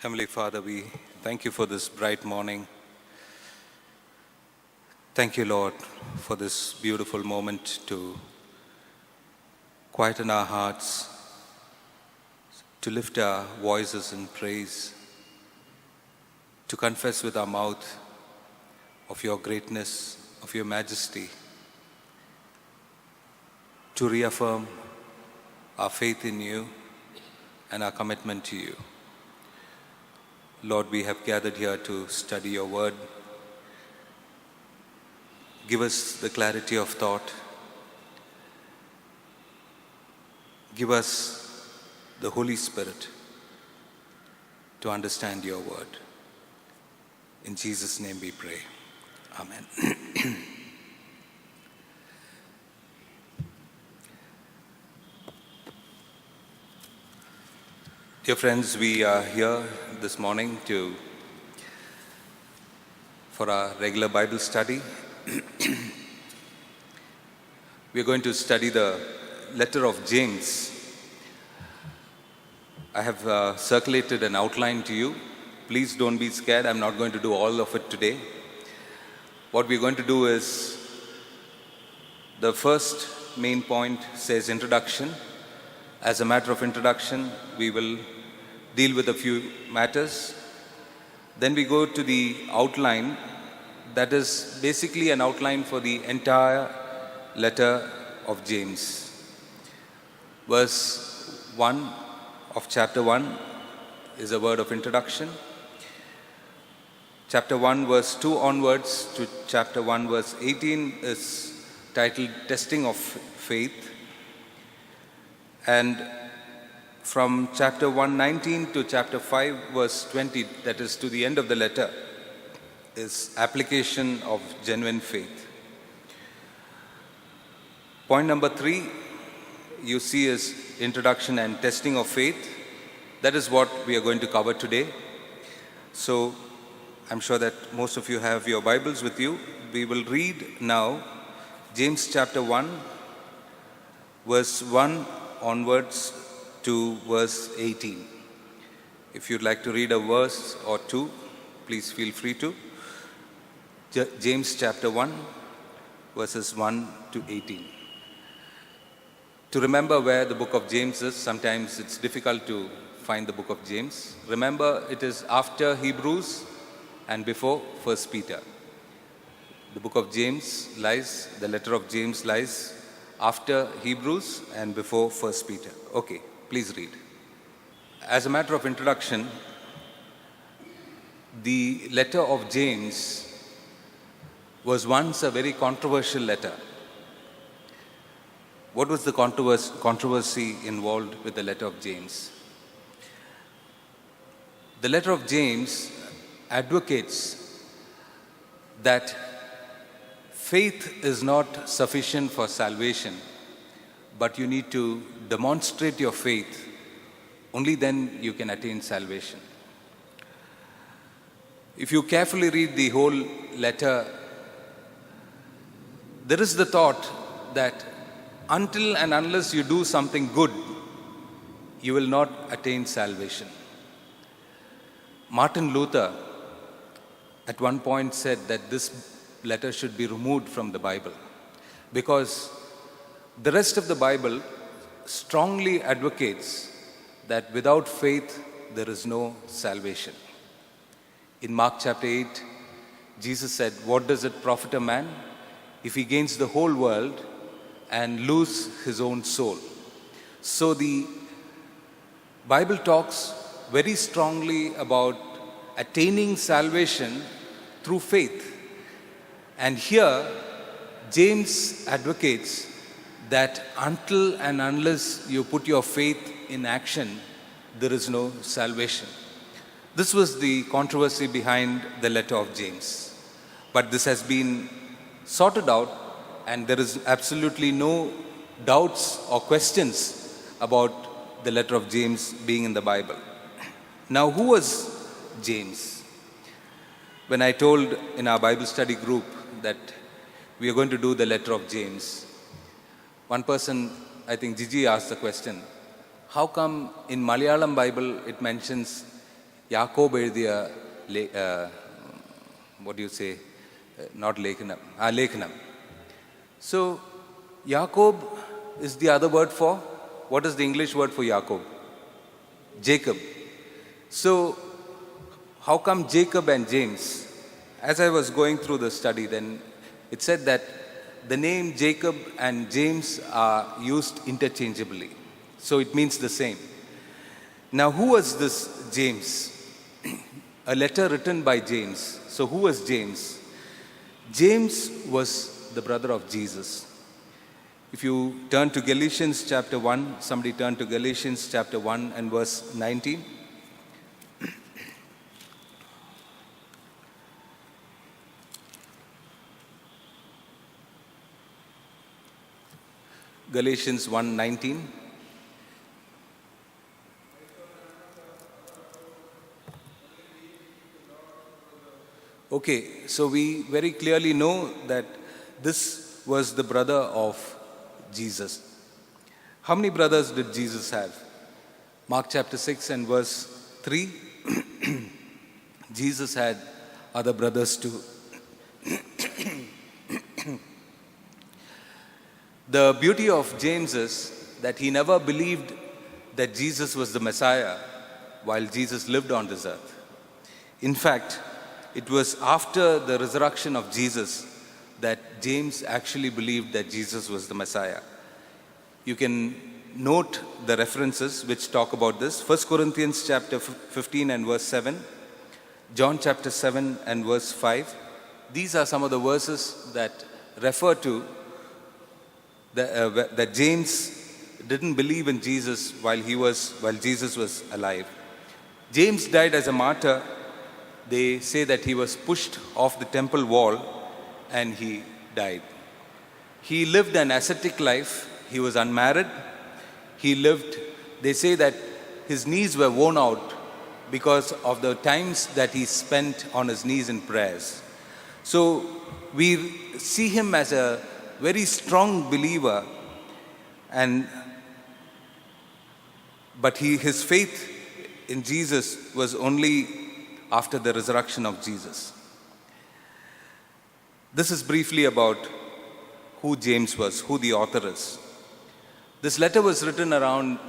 Heavenly Father, we thank you for this bright morning. Thank you, Lord, for this beautiful moment to quieten our hearts, to lift our voices in praise, to confess with our mouth of your greatness, of your majesty, to reaffirm our faith in you and our commitment to you. Lord, we have gathered here to study your word. Give us the clarity of thought. Give us the Holy Spirit to understand your word. In Jesus' name we pray. Amen. Dear friends, we are here this morning for our regular Bible study. We are going to study the letter of James. I have circulated an outline to you. Please don't be scared. I'm not going to do all of it today. What we're going to do is, the first main point says introduction. As a matter of introduction, we will deal with a few matters. Then we go to the outline. That is basically an outline for the entire letter of James. Verse 1 of chapter 1 is a word of introduction. Chapter 1 verse 2 onwards to chapter 1 verse 18 is titled Testing of Faith. And from chapter 1:19 to chapter 5 verse 20, that is to the end of the letter, is application of genuine faith. Point number 3 you see is introduction and testing of faith. That is what we are going to cover today. So I'm sure that most of you have your Bibles with you. We will read now James chapter 1 verse 1 onwards to verse 18. If you'd like to read a verse or two, please feel free to. James chapter 1 verses 1 to 18. To remember where the book of James is, sometimes it's difficult to find the book of James. Remember, it is after Hebrews and before 1 Peter. The book of James lies, the letter of James lies after Hebrews and before 1 Peter. Okay, please read. As a matter of introduction, the letter of James was once a very controversial letter. What was the controversy involved with the letter of James? The letter of James advocates that faith is not sufficient for salvation, but you need to demonstrate your faith. Only then you can attain salvation. If you carefully read the whole letter, there is the thought that until and unless you do something good, you will not attain salvation. Martin Luther at one point said that this letter should be removed from the Bible because the rest of the Bible strongly advocates that without faith there is no salvation. In Mark chapter 8, Jesus said, "What does it profit a man if he gains the whole world and lose his own soul?" So the Bible talks very strongly about attaining salvation through faith. And here, James advocates that until and unless you put your faith in action, there is no salvation. This was the controversy behind the letter of James. But this has been sorted out, and there is absolutely no doubts or questions about the letter of James being in the Bible. Now, who was James? When I told in our Bible study group that we are going to do the letter of James, one person, I think Gigi, asked the question, how come in Malayalam Bible it mentions യാക്കോബ് എഴുതിയ what do you say? Not ലേഖനം. ലേഖനം. So, Jacob is the other word for, what is the English word for Jacob? Jacob. So, how come Jacob and James? As I was going through the study, then it said that the name Jacob and James are used interchangeably. So it means the same. Now, who was this James? A letter written by James. So who was James? James was the brother of Jesus. If you turn to Galatians chapter 1, somebody turn to Galatians chapter 1 and verse 19. Galatians 1:19. Okay, so we very clearly know that this was the brother of Jesus. How many brothers did Jesus have? Mark chapter 6 and verse 3. Jesus had other brothers too. The beauty of James is that he never believed that Jesus was the Messiah while Jesus lived on this earth. In fact, it was after the resurrection of Jesus that James actually believed that Jesus was the Messiah. You can note the references which talk about this. 1 Corinthians chapter 15 and verse 7, John chapter 7 and verse 5. These are some of the verses that refer to that James didn't believe in Jesus while Jesus was alive. James died as a martyr. They say that he was pushed off the temple wall and he died. He lived an ascetic life. He was unmarried. They say that his knees were worn out because of the times that he spent on his knees in prayers. So we see him as a very strong believer, but his faith in Jesus was only after the resurrection of Jesus. This is briefly about who James was, who the author is. This letter was written around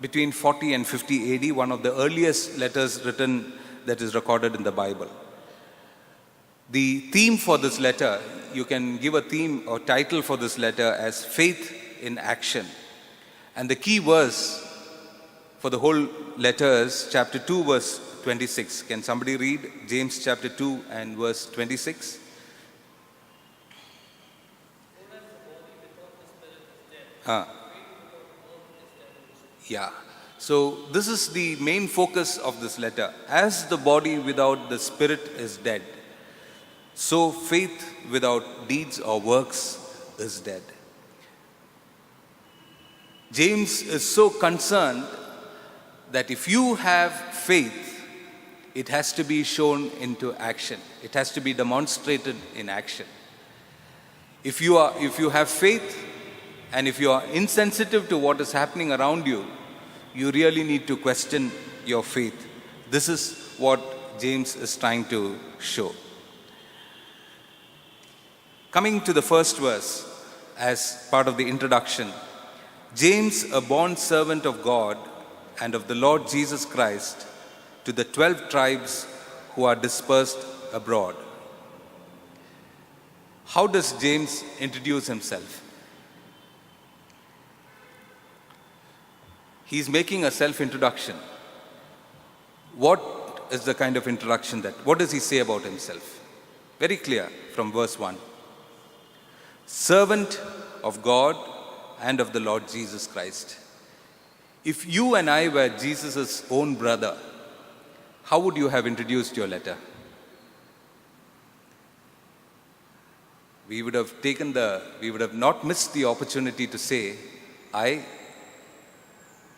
between 40 and 50 AD, one of the earliest letters written that is recorded in the Bible. The theme for this letter, you can give a theme or title for this letter as Faith in Action. And the key verse for the whole letter is chapter 2 verse 26. Can somebody read James chapter 2 and verse 26? Yeah. So this is the main focus of this letter. As the body without the spirit is dead, so faith without deeds or works is dead. James is so concerned that if you have faith, it has to be shown into action. It has to be demonstrated in action. If you have faith and if you are insensitive to what is happening around you, you really need to question your faith. This is what James is trying to show. Coming to the first verse as part of the introduction, James, a born servant of God and of the Lord Jesus Christ, to the 12 tribes who are dispersed abroad. How does James introduce himself? He's making a self-introduction. What is the kind of introduction what does he say about himself? Very clear from verse 1. Servant of God and of the Lord Jesus Christ. If you and I were Jesus' own brother, how would you have introduced your letter? We would have not missed the opportunity to say, I,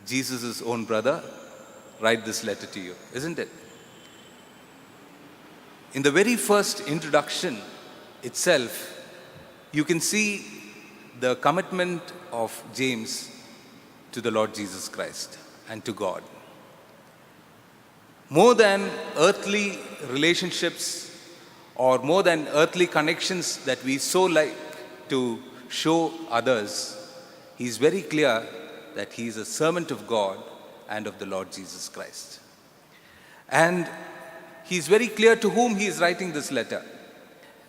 Jesus' own brother, write this letter to you, isn't it? In the very first introduction itself, you can see the commitment of James to the Lord Jesus Christ and to God. More than earthly relationships or more than earthly connections that we so like to show others, he is very clear that he is a servant of God and of the Lord Jesus Christ. And he is very clear to whom he is writing this letter.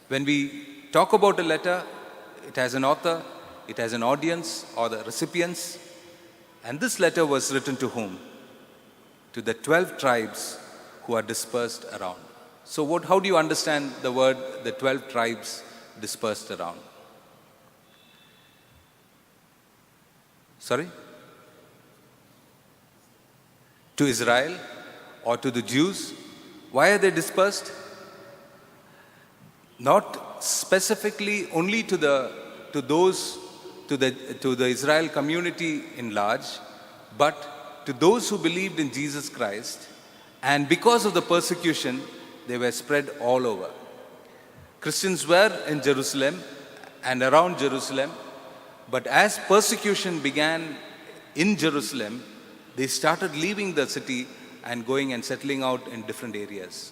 When we talk about a letter, it has an author, it has an audience or the recipients. And this letter was written to whom? To the 12 tribes who are dispersed around. So how do you understand the word, the 12 tribes dispersed around? Sorry? To Israel or to the Jews? Why are they dispersed? Not specifically only to the Israel community in large, but to those who believed in Jesus Christ, and because of the persecution, they were spread all over. Christians were in Jerusalem and around Jerusalem, but as persecution began in Jerusalem, they started leaving the city and going and settling out in different areas.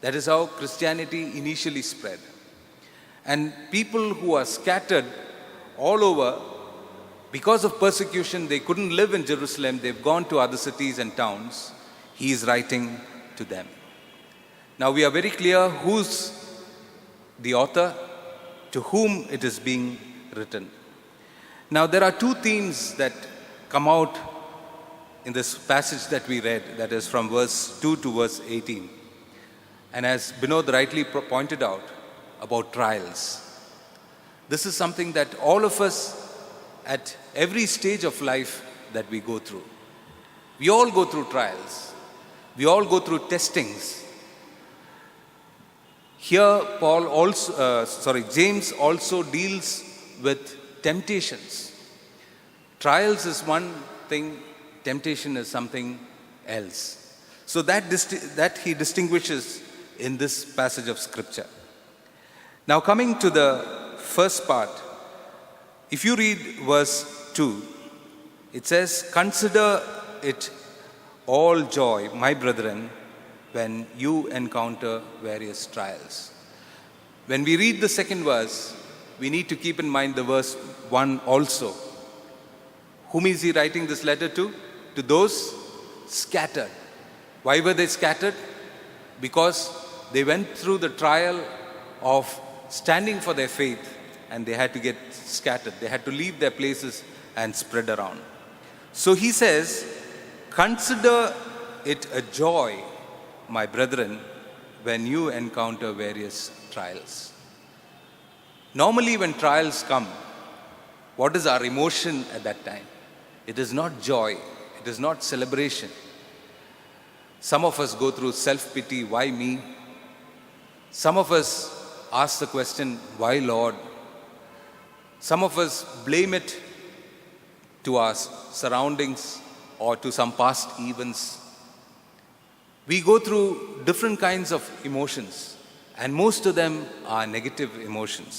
That is how Christianity initially spread. And people who are scattered all over, because of persecution, they couldn't live in Jerusalem, they've gone to other cities and towns. He is writing to them. Now we are very clear who's the author, to whom it is being written. Now there are two themes that come out in this passage that we read, that is from verse 2 to verse 18. And as Binod rightly pointed out, about trials. This is something that all of us at every stage of life that we go through. We all go through trials. We all go through testings. Here James also deals with temptations. Trials is one thing, temptation is something else. So that he distinguishes in this passage of scripture. Now coming to the first part, if you read verse 2, it says, "Consider it all joy, my brethren, when you encounter various trials." When we read the second verse, we need to keep in mind the verse 1 also. Whom is he writing this letter to? To those scattered. Why were they scattered? Because they went through the trial of standing for their faith and they had to get scattered. They had to leave their places and spread around. So he says, "Consider it a joy, my brethren, when you encounter various trials." Normally when trials come, what is our emotion at that time? It is not joy. It is not celebration. Some of us go through self-pity, why me? Some of us ask the question, why Lord? Some of us blame it to our surroundings or to some past events. We go through different kinds of emotions, and most of them are negative emotions.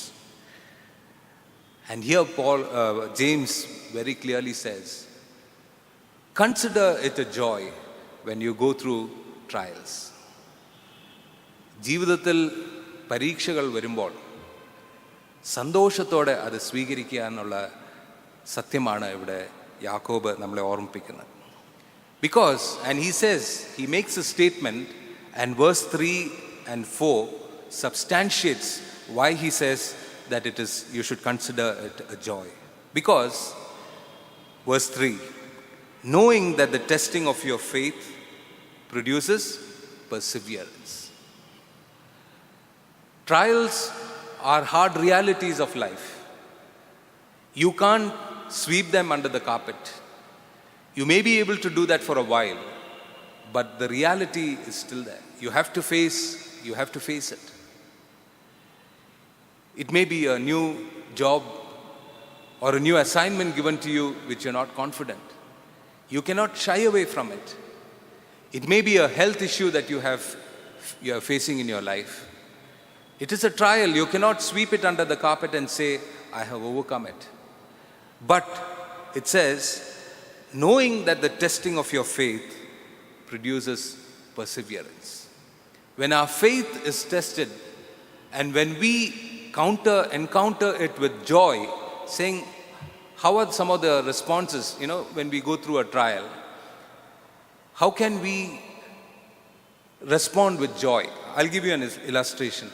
And here James very clearly says, consider it a joy when you go through trials. ജീവിതത്തിൽ പരീക്ഷകൾ വരുമ്പോൾ സന്തോഷത്തോടെ അത് സ്വീകരിക്കുക എന്നുള്ള സത്യമാണ് ഇവിടെ യാക്കോബ് നമ്മളെ ഓർമ്മിപ്പിക്കുന്നത്. Because, and he makes a statement, and verse 3 and 4 substantiates why he says that you should consider it a joy. Because, verse 3, knowing that the testing of your faith produces perseverance. Trials are hard realities of life. You can't sweep them under the carpet. You may be able to do that for a while, but the reality is still there. You have to face it. It may be a new job or a new assignment given to you which you're not confident. You cannot shy away from it. It may be a health issue that you are facing in your life. It is a trial. You cannot sweep it under the carpet and say, I have overcome it. But it says, knowing that the testing of your faith produces perseverance. When our faith is tested and when we encounter it with joy, saying, how are some of the responses, when we go through a trial? How can we respond with joy? I'll give you an illustration.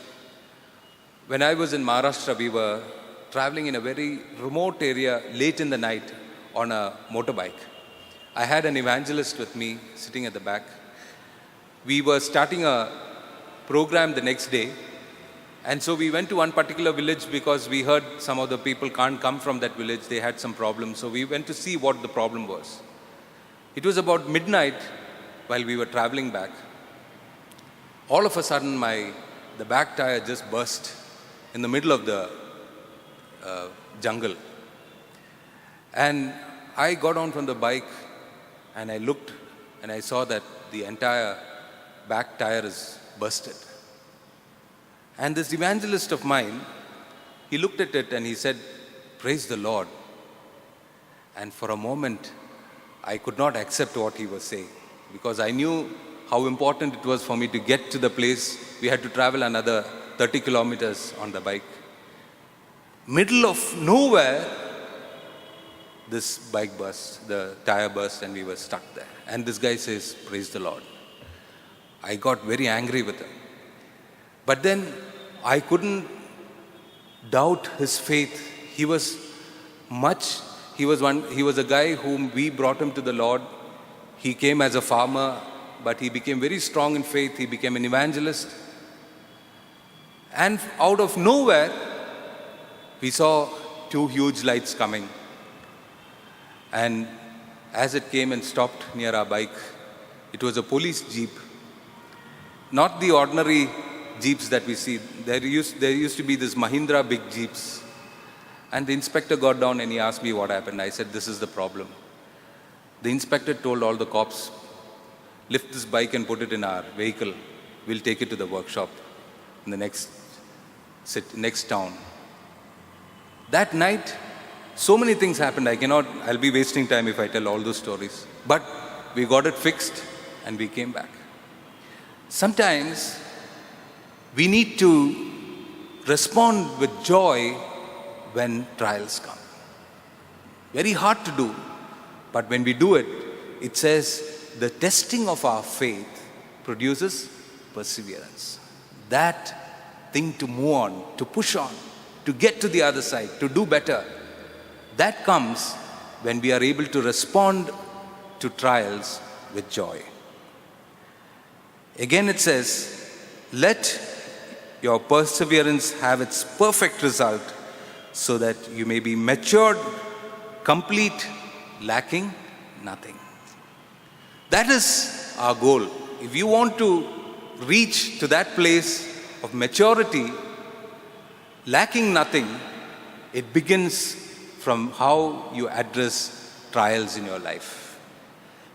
When I was in Maharashtra, we were traveling in a very remote area late in the night on a motorbike. I had an evangelist with me sitting at the back. We were starting a program the next day, and so we went to one particular village because we heard some of the people can't come from that village. They had some problems, so we went to see what the problem was. It was about midnight while we were traveling back. All of a sudden, the back tire just burst in the middle of the jungle. And I got on from the bike and I looked and I saw that the entire back tire is busted. And this evangelist of mine, he looked at it and he said, "Praise the Lord." And for a moment, I could not accept what he was saying because I knew how important it was for me to get to the place. We had to travel another 30 kilometers on the bike. Middle of nowhere, this bike burst, the tire burst, and we were stuck there. And this guy says, "Praise the Lord." I got very angry with him. But then I couldn't doubt his faith. He was a guy whom we brought him to the Lord. He came as a farmer, but he became very strong in faith. He became an evangelist. And out of nowhere, we saw two huge lights coming. And as it came and stopped near our bike, it was a police jeep. Not the ordinary jeeps that we see. There used to be this Mahindra big jeeps. And the inspector got down and he asked me what happened. I said, "This is the problem." The inspector told all the cops, "Lift this bike and put it in our vehicle. We'll take it to the workshop in the next town." That night, so many things happened. I'll be wasting time if I tell all those stories. But we got it fixed and we came back. Sometimes we need to respond with joy when trials come. Very hard to do, but when we do it, it says the testing of our faith produces perseverance. That thing to move on, to push on, to get to the other side, to do better, that comes when we are able to respond to trials with joy. Again it says, "Let your perseverance have its perfect result, so that you may be matured, complete, lacking nothing." That is our goal. If you want to reach to that place of maturity, lacking nothing, it begins from how you address trials in your life.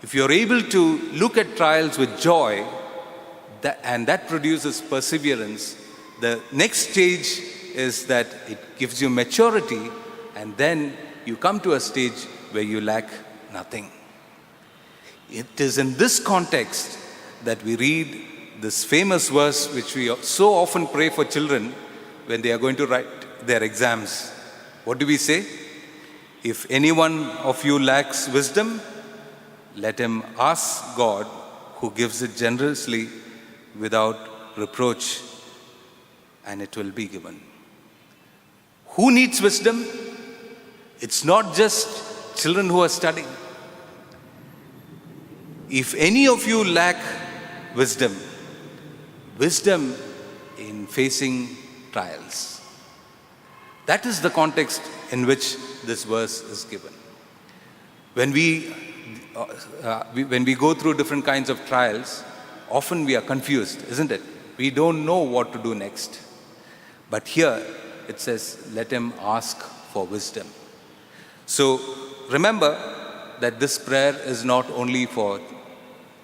If you're able to look at trials with joy, and that produces perseverance, the next stage is that it gives you maturity, and then you come to a stage where you lack nothing. It is in this context that we read this famous verse which we so often pray for children when they are going to write their exams. What do we say? "If any one of you lacks wisdom, let him ask God, who gives it generously without reproach, and it will be given." Who needs wisdom? It's not just children who are studying. If any of you lack wisdom in facing trials. That is the context in which this verse is given. When we go through different kinds of trials, often we are confused, isn't it? We don't know what to do next. But here it says, "Let him ask for wisdom." So remember that this prayer is not only for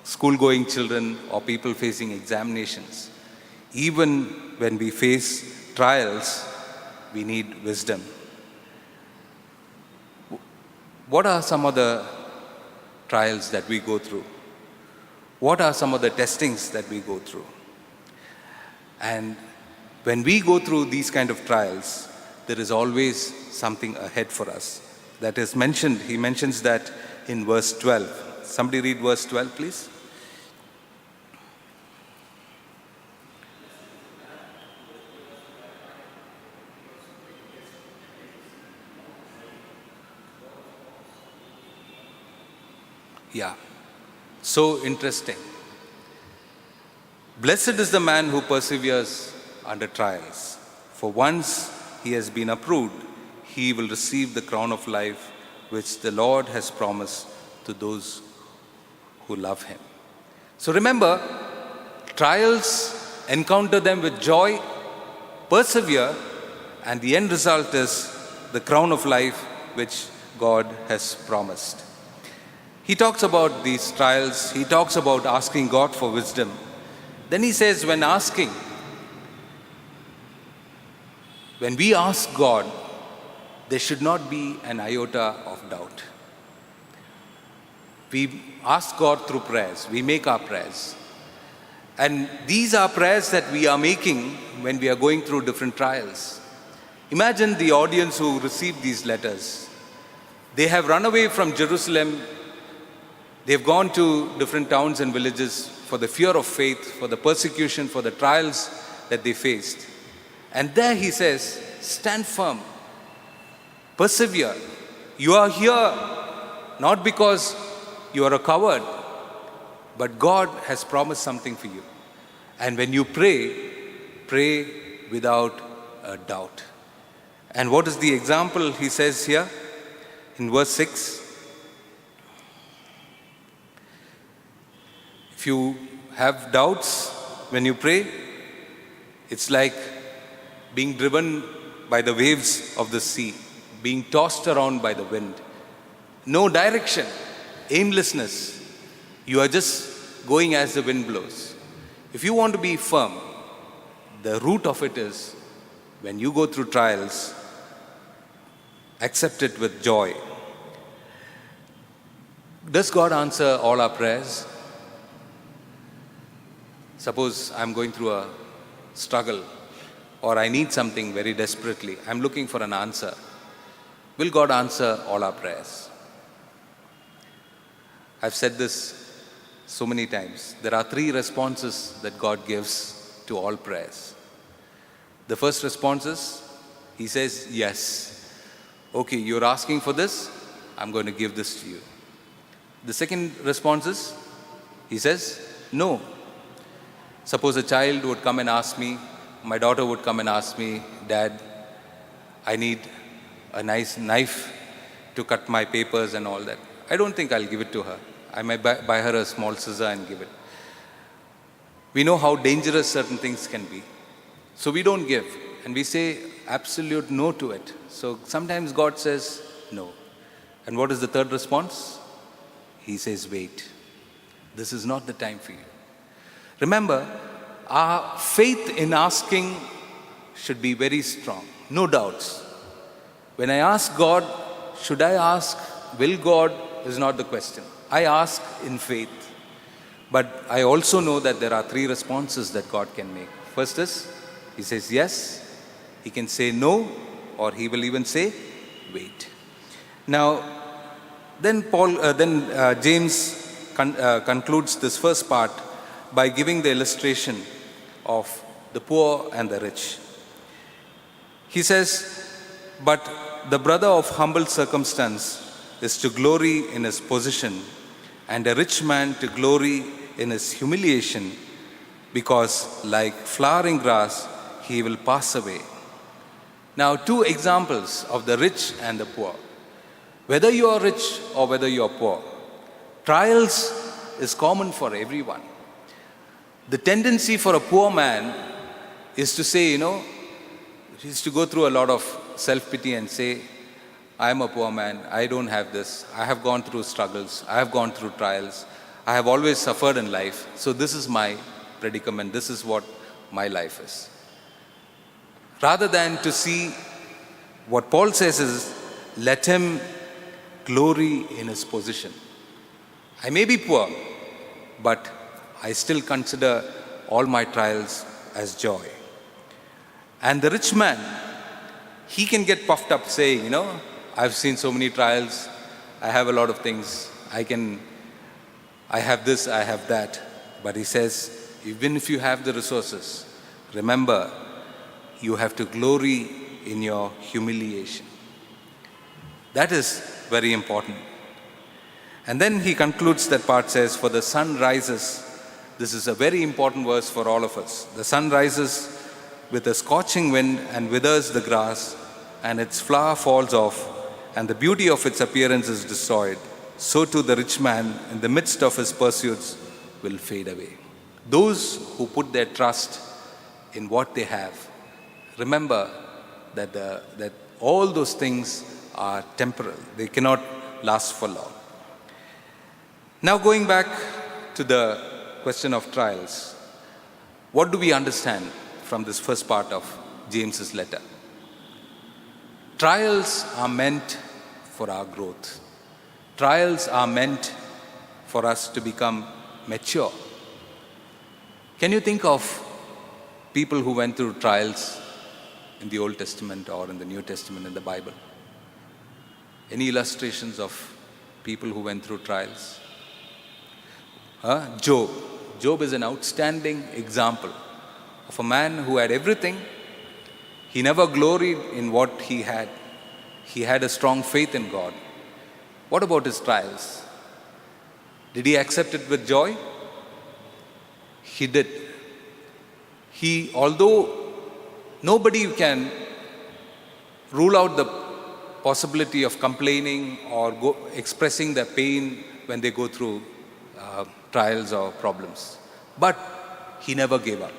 school-going children or people facing examinations. Even when we face trials, we need wisdom. What are some of the trials that we go through? what are some of the testings that we go through. And when we go through these kind of trials, there is always something ahead for us. That is mentioned, he mentions that in verse 12. Somebody read verse 12, please. Yeah, so interesting. Blessed is the man who perseveres under trials, for once he has been approved, he will receive the crown of life which the Lord has promised to those who love him. So remember, trials, encounter them with joy, persevere, and the end result is the crown of life which God has promised. He talks about these trials, he talks about asking God for wisdom. Then he says, when we ask God, there should not be an iota of doubt. We ask God through prayers, we make our prayers. And these are prayers that we are making when we are going through different trials. Imagine the audience who received these letters. They have run away from Jerusalem. They've gone to different towns and villages for the fear of faith, for the persecution, for the trials that they faced. And there he says, stand firm, persevere. You are here not because you are a coward, but God has promised something for you. And when you pray, pray without a doubt. And what is the example he says here in verse 6? If you have doubts when you pray, it's like being driven by the waves of the sea, being tossed around by the wind. No direction, aimlessness. You are just going as the wind blows. If you want to be firm, the root of it is when you go through trials, accept it with joy. Does God answer all our prayers? Suppose I'm going through a struggle or I need something very desperately. I'm looking for an answer. Will God answer all our prayers? I've said this so many times. There are 3 responses that God gives to all prayers. The first response is, he says, yes. Okay, you're asking for this, I'm going to give this to you. The second response is, he says, no. Suppose a child would come and ask me, my daughter would come and ask me, Dad, I need a nice knife to cut my papers and all that. I don't think I'll give it to her. I might buy her a small scissor and give it. We know how dangerous certain things can be. So we don't give. And we say absolute no to it. So sometimes God says no. And what is the third response? He says, wait. This is not the time for you. Remember, our faith in asking should be very strong. No doubts. When I ask God, should I ask, will God, is not the question. I ask in faith. But I also know that there are 3 responses that God can make. First is, he says yes, he can say no, or he will even say wait. Now, then James concludes this first part by giving the illustration of the poor and the rich. He says, but the brother of humble circumstance is to glory in his position, and a rich man to glory in his humiliation, because like flowering grass, he will pass away. Now, 2 examples of the rich and the poor. Whether you are rich or whether you are poor, trials is common for everyone. The tendency for a poor man is to say, he is to go through a lot of self-pity and say, I am a poor man, I don't have this, I have gone through struggles, I have gone through trials, I have always suffered in life, so this is my predicament, this is what my life is. Rather than to see what Paul says is, let him glory in his position. I may be poor, but I still consider all my trials as joy. And the rich man, he can get puffed up saying, I've seen so many trials, I have a lot of things, I have this, I have that. But he says, even if you have the resources, remember, you have to glory in your humiliation. That is very important. And then he concludes that part, says, for the sun rises. This is a very important verse for all of us. The sun rises with a scorching wind and withers the grass, and its flower falls off, and the beauty of its appearance is destroyed. So too the rich man, in the midst of his pursuits, will fade away. Those who put their trust in what they have, remember that all those things are temporal. They cannot last for long. Now going back to the question of trials, what do we understand from this first part of James's letter? Trials are meant for our growth. Trials are meant for us to become mature. Can you think of people who went through trials in the Old Testament or in the New Testament in the Bible? Any illustrations of people who went through trials? Job. Job is an outstanding example of a man who had everything. He never gloried in what he had. He had a strong faith in God. What about his trials? Did he accept it with joy? He did. Although nobody can rule out the possibility of complaining or expressing their pain when they go through trials or problems. But he never gave up.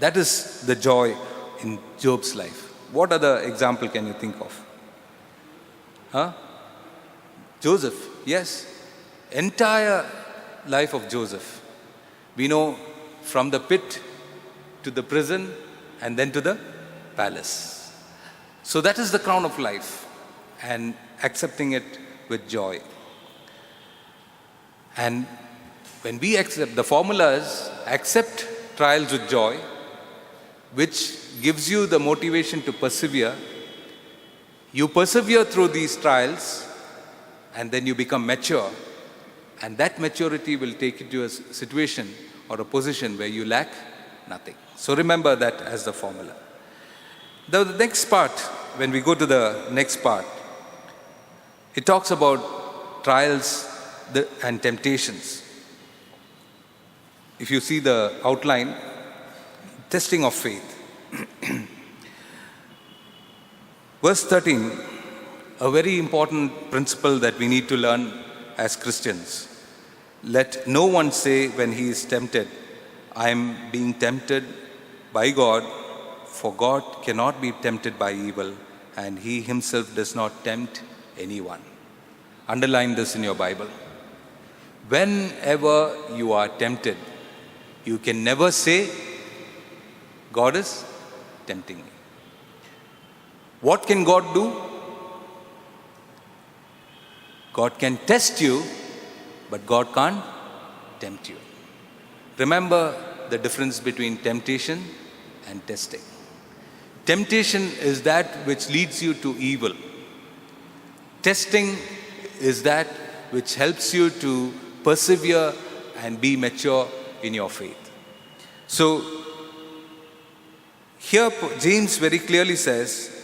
That is the joy in Job's life. What other example can you think of? Joseph, yes. Entire life of Joseph. We know from the pit to the prison and then to the palace. So that is the crown of life, and accepting it with joy. And when we accept, the formula is accept trials with joy, which gives you the motivation to persevere. You persevere through these trials, and then you become mature. And that maturity will take you to a situation or a position where you lack nothing. So remember that as the formula. The next part, when we go to the next part, it talks about trials and temptations. If you see the outline, testing of faith. Verse 13, a very important principle that we need to learn as Christians. Let no one say when he is tempted, I am being tempted by God, for God cannot be tempted by evil, and he himself does not tempt anyone. Underline this in your Bible. Whenever you are tempted, you can never say, God is tempting me. What can God do? God can test you, but God can't tempt you. Remember the difference between temptation and testing. Temptation is that which leads you to evil. Testing is that which helps you to persevere and be mature in your faith. So, here James very clearly says,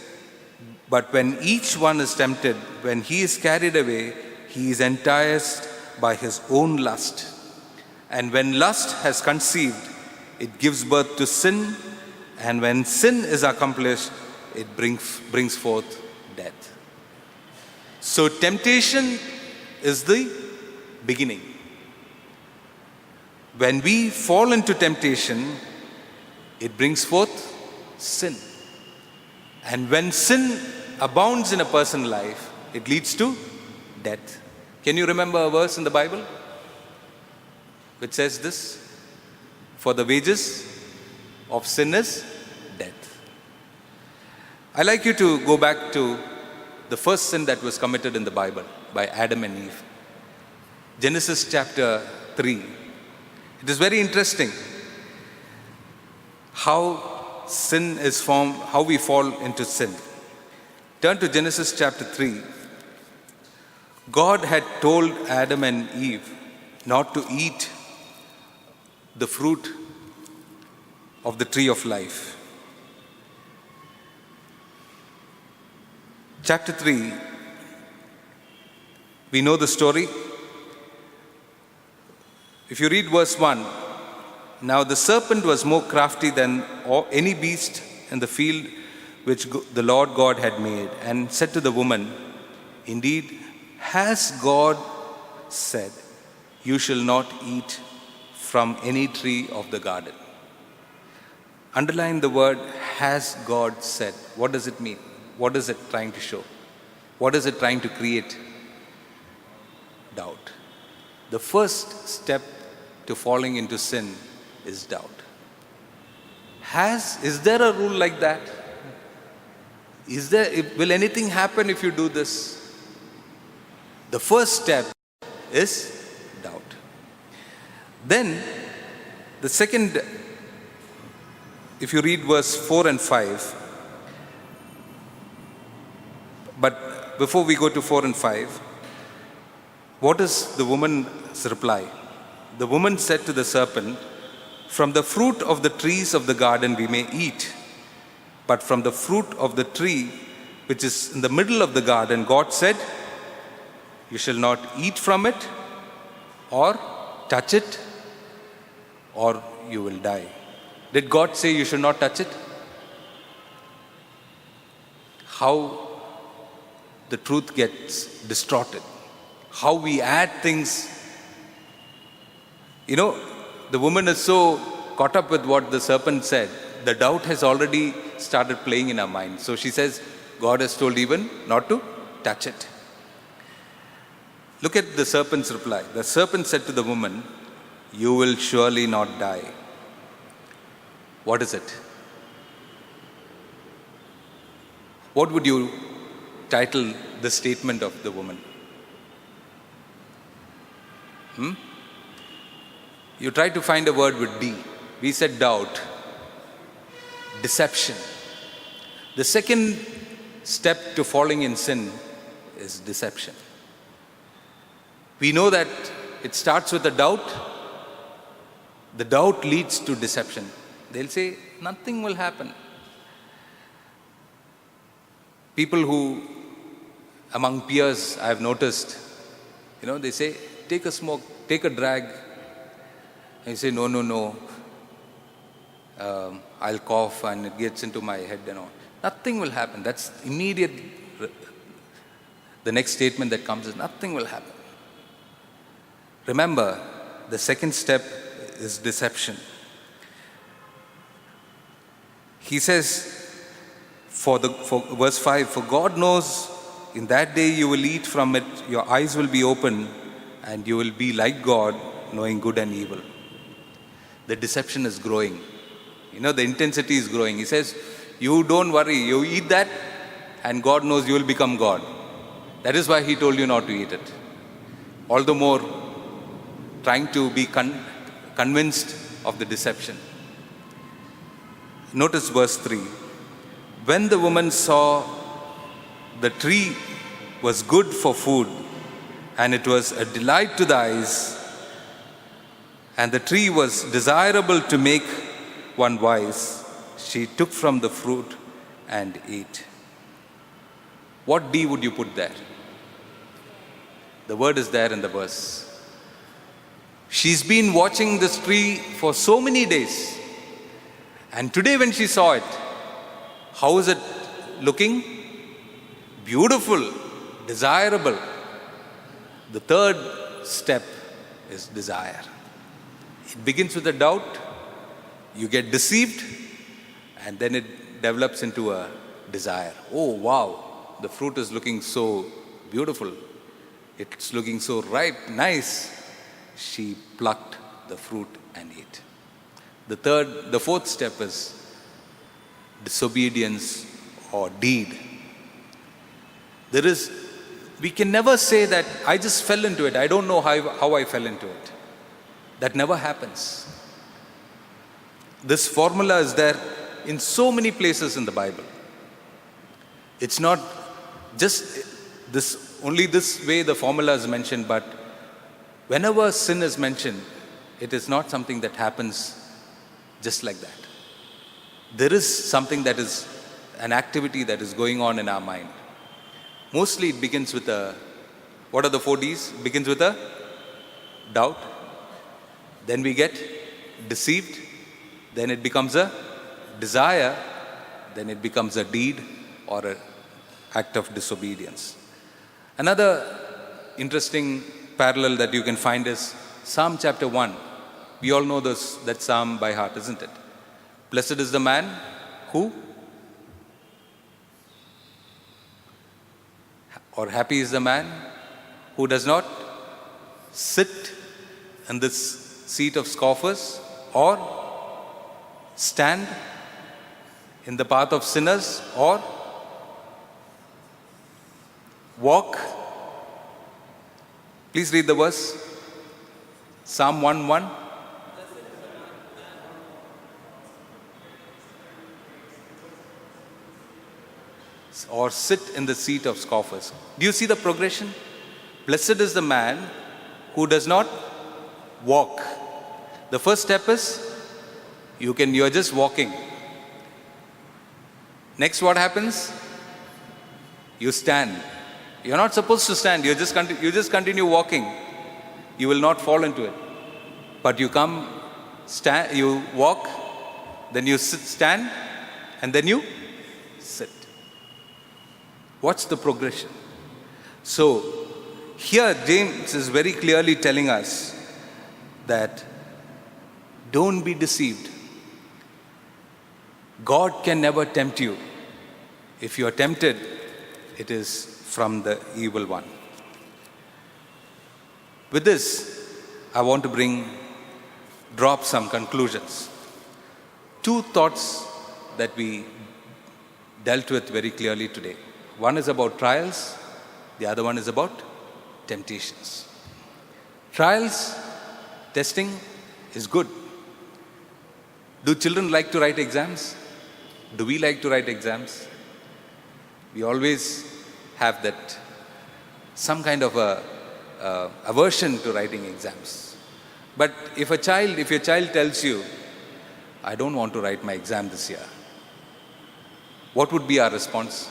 but when each one is tempted, when he is carried away, he is enticed by his own lust. And when lust has conceived, it gives birth to sin. And when sin is accomplished, it brings forth death. So temptation is the beginning. When we fall into temptation, it brings forth sin. And when sin abounds in a person's life, it leads to death. Can you remember a verse in the Bible which says this? For the wages of sin is death. I like you to go back to the first sin that was committed in the Bible by Adam and Eve. Genesis chapter 3. It is very interesting how sin is formed, how we fall into sin. Turn to Genesis chapter 3. God had told Adam and Eve not to eat the fruit of the tree of life. Chapter 3, we know the story. If you read verse 1, now the serpent was more crafty than any beast in the field which the Lord God had made, and said to the woman, indeed, has God said, you shall not eat from any tree of the garden? Underline the word, has God said. What does it mean? What is it trying to show? What is it trying to create? Doubt. The first step to falling into sin is doubt. Is there a rule like that? Will anything happen if you do this? The first step is doubt. Then, the second, if you read verse 4 and 5, but before we go to 4 and 5, what is the woman's reply? The woman said to the serpent, from the fruit of the trees of the garden we may eat, but from the fruit of the tree which is in the middle of the garden, God said, you shall not eat from it, or touch it, or you will die. Did God say you should not touch it? How the truth gets distorted. How we add things. The woman is so caught up with what the serpent said, the doubt has already started playing in her mind. So she says, God has told even not to touch it. Look at the serpent's reply. The serpent said to the woman, you will surely not die. What is it? What would you title the statement of the woman? You try to find a word with D. We said doubt. Deception. The second step to falling in sin is deception. We know that it starts with a doubt. The doubt leads to deception. They'll say, nothing will happen. People who, among peers, I have noticed, they say, take a smoke, take a drag. And you say, no, I'll cough and it gets into my head and all. Nothing will happen. That's immediate. The next statement that comes is, nothing will happen. Remember, the second step is deception. He says, for verse 5, for God knows in that day you will eat from it, your eyes will be open, and you will be like God, knowing good and evil. The deception is growing. The intensity is growing. He says, you don't worry, you eat that, and God knows you will become God. That is why He told you not to eat it. All the more, trying to be convinced of the deception. Notice verse 3. When the woman saw the tree was good for food, and it was a delight to the eyes, and the tree was desirable to make one wise, she took from the fruit and ate. What D would you put there? The word is there in the verse. She's been watching this tree for so many days. And today when she saw it, how is it looking? Beautiful, desirable. The third step is desire. It begins with a doubt, you get deceived, and then it develops into a desire. Oh wow, the fruit is looking so beautiful. It's looking so ripe, nice. She plucked the fruit and ate. The fourth step is disobedience or deed. We can never say that I just fell into it. I don't know how I fell into it. That never happens. This formula is there in so many places in the Bible. It's not just only this way the formula is mentioned, but whenever sin is mentioned, it is not something that happens just like that. There is something that is an activity that is going on in our mind. Mostly it begins with what are the 4 Ds? It begins with a doubt. Then we get deceived. Then it becomes a desire. Then it becomes a deed or an act of disobedience. Another interesting parallel that you can find is Psalm chapter 1. We all know that psalm by heart, isn't it? Blessed is the man who, or happy is the man who does not sit in this seat of scoffers or stand in the path of sinners or walk. Please read the verse. Psalm 1:1. Or sit in the seat of scoffers. Do you see the progression? Blessed is the man who does not walk. The first step is you're just walking. Next, what happens? You stand. You're not supposed to stand. You just continue walking. You will not fall into it. But you stand, you walk, then you stand, and then you sit. What's the progression? So, here James is very clearly telling us that don't be deceived. God can never tempt you. If you are tempted, it is from the evil one. With this, I want to drop some conclusions. 2 thoughts that we dealt with very clearly today. One is about trials, the other one is about temptations. Trials, testing is good. Do children like to write exams? Do we like to write exams? We always have that, some kind of aversion to writing exams. But if your child tells you, I don't want to write my exam this year, what would be our response?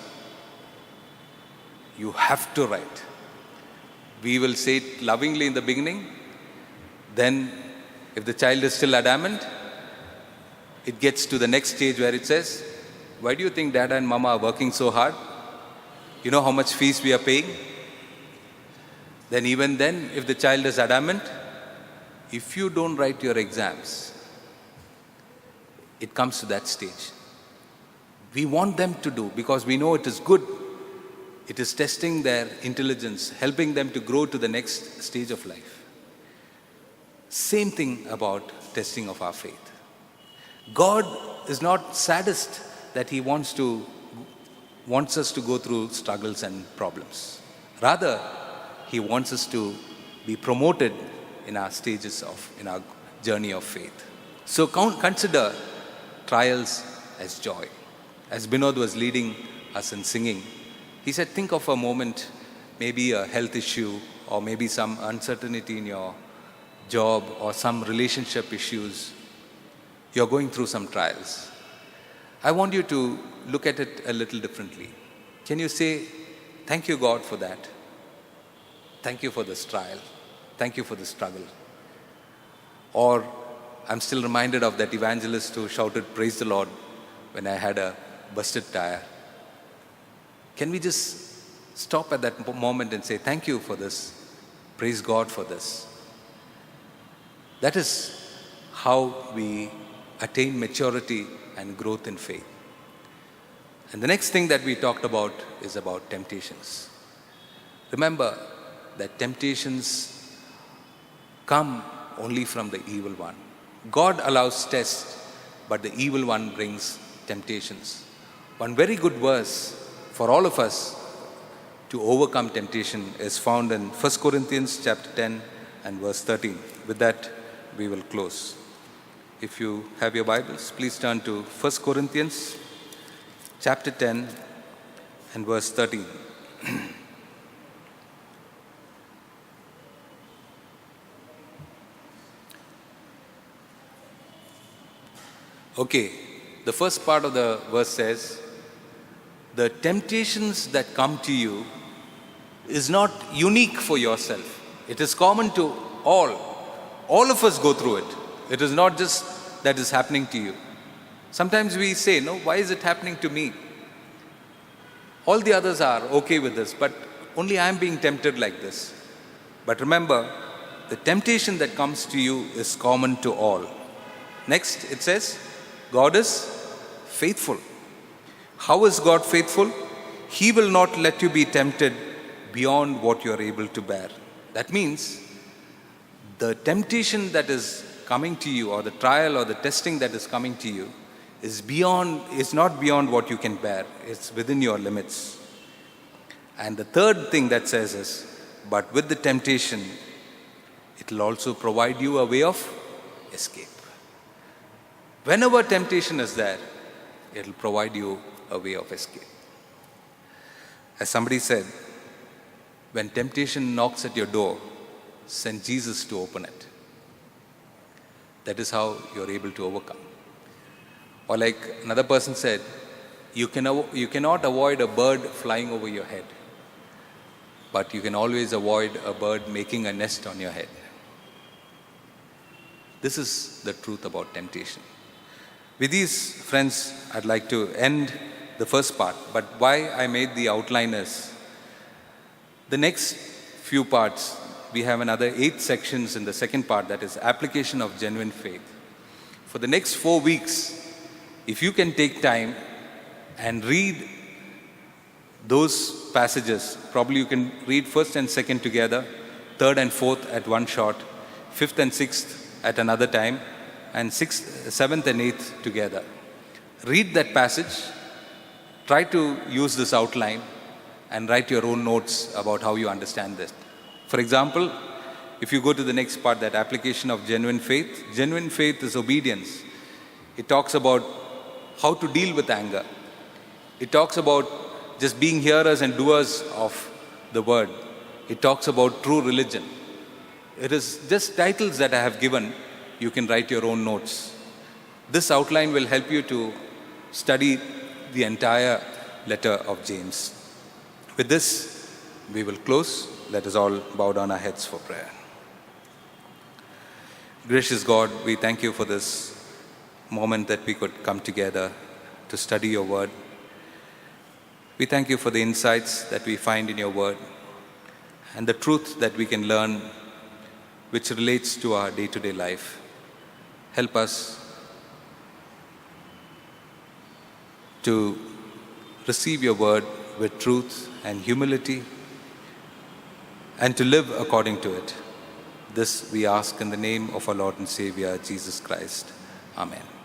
You have to write. We will say it lovingly in the beginning. Then, if the child is still adamant, it gets to the next stage where it says, why do you think Dad and Mama are working so hard? You know how much fees we are paying? Then even then, if the child is adamant, if you don't write your exams, it comes to that stage. We want them to do because we know it is good. It is testing their intelligence, helping them to grow to the next stage of life. Same thing about testing of our faith. God is not sadist that He wants us to go through struggles and problems. Rather, He wants us to be promoted in our in our journey of faith. So consider trials as joy. As Binod was leading us in singing, he said, think of a moment, maybe a health issue, or maybe some uncertainty in your job, or some relationship issues. You're going through some trials. I want you to look at it a little differently. Can you say, thank you, God, for that? Thank you for this trial. Thank you for the struggle. Or I'm still reminded of that evangelist who shouted, praise the Lord, when I had a busted tire. Can we just stop at that moment and say, thank you for this. Praise God for this. That is how we attain maturity and growth in faith. And the next thing that we talked about is about temptations. Remember that temptations come only from the evil one. God allows tests, but the evil one brings temptations. One very good verse for all of us to overcome temptation is found in 1 Corinthians chapter 10 and verse 13. With that, we will close. If you have your Bibles, please turn to 1 Corinthians chapter 10 and verse 13. Okay, the first part of the verse says, the temptations that come to you is not unique for yourself. It is common to all. All of us go through it. It is not just that is happening to you. Sometimes we say, no, why is it happening to me? All the others are okay with this, but only I am being tempted like this. But remember, the temptation that comes to you is common to all. Next, it says, God is faithful. How is God faithful? He will not let you be tempted beyond what you are able to bear. That means the temptation that is coming to you, or the trial or the testing that is coming to you, is not beyond what you can bear. It's within your limits. And the third thing that says is, but with the temptation, it will also provide you a way of escape. Whenever temptation is there, it will provide you a way of escape. As somebody said, when temptation knocks at your door, send Jesus to open it. That is how you're able to overcome. Or like another person said, you cannot avoid a bird flying over your head, but you can always avoid a bird making a nest on your head. This is the truth about temptation. With these, friends, I'd like to end the first part, but why I made the outline is, the next few parts, we have another 8 sections in the second part, that is application of genuine faith. For the next 4 weeks, if you can take time and read those passages, probably you can read 1st and 2nd together, 3rd and 4th at one shot, 5th and 6th at another time, and 6th, 7th and 8th together. Read that passage, try to use this outline, and write your own notes about how you understand this. For example, if you go to the next part, that application of genuine faith is obedience. It talks about how to deal with anger. It talks about just being hearers and doers of the word. It talks about true religion. It is just titles that I have given. You can write your own notes. This outline will help you to study the entire letter of James. With this, we will close. Let us all bow down our heads for prayer. Gracious God, we thank you for this moment that we could come together to study your word. We thank you for the insights that we find in your word and the truth that we can learn which relates to our day-to-day life. Help us to receive your word with truth and humility and to live according to it. This we ask in the name of our Lord and Savior, Jesus Christ. Amen.